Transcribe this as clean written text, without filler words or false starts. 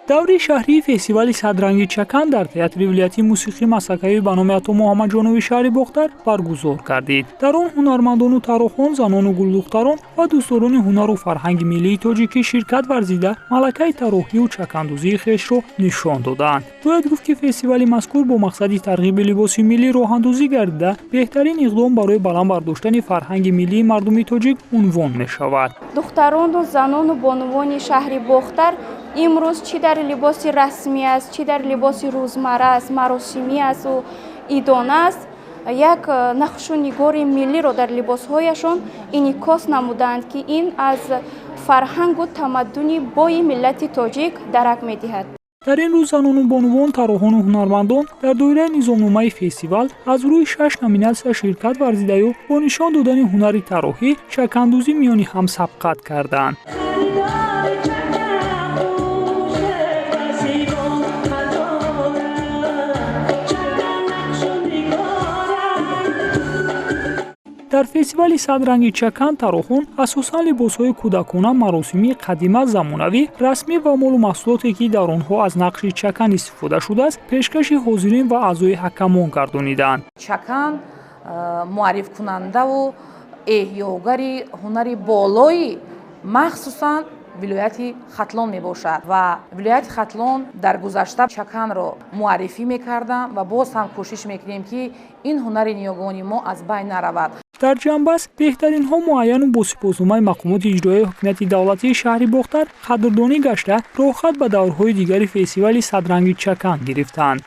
даври шаҳрии фестивали садранги чакан дар театри вилояти мусиқии масакавӣ ба номи Ато Муҳаммаҷонови шаҳри Бохтар баргузор гардид. дар он ҳунармандону тарохон, занону гулдухтарон ва дӯстдорони ҳунару фарҳанги миллии тоҷикӣ ширкат варзида малакаи тарохию чакандӯзии хешро нишон доданд. бояд гуфт ки фестивали мазкур бо мақсади тарғиби либоси миллӣ роҳандозӣ гардида беҳтарин иқдом барои баланд бардоштани фарҳанги миллии мардуми тоҷик унвон мешавад. духтарону занону бонувони шаҳри Бохтар имрӯз чӣ дар либоси расмӣ аст, чӣ дар либоси рӯзмарра аст, маросимӣ асту идона аст, як нақшу нигори миллиро дар либосҳояшон инъикос намуданд, ки ин аз фарҳангу тамаддуни бои миллати тоҷик дарак медиҳад. дар ин рӯз занону бонувон, тарохону ҳунармандон дар доираи низомномаи фестивал аз рӯи 6 номинатсия ширкат варзидаю бо нишон додани ҳунари тарохӣ чакандӯзӣ миёни ҳам сабқат карданд. дар фестивали садранги чакан тарохон асосан либосҳои кӯдакона, маросимӣ, қадима, замонавӣ, расмӣ ва молу маҳсулоте ки дар онҳо аз нақши чакан истифода шудааст пешкаши ҳозирин ва аъзои ҳакамон гардониданд. чакан муаррифкунандаву эҳёгари ҳунари болои махсусан вилояти Хатлон мебошад ва вилояти Хатлон дар гузашта чаканро муаррифӣ мекарданд ва боз ҳам кӯшиш мекунем ки ин ҳунари ниёгони мо аз байн наравад. дар ҷанбас беҳтаринҳо муайяну бо сипозномаи мақомоти иҷроии ҳокимияти давлатии шаҳри Бохтар қадрдонӣ гашта роҳхат ба даврҳои дигари фестивали садранги чакан гирифтанд.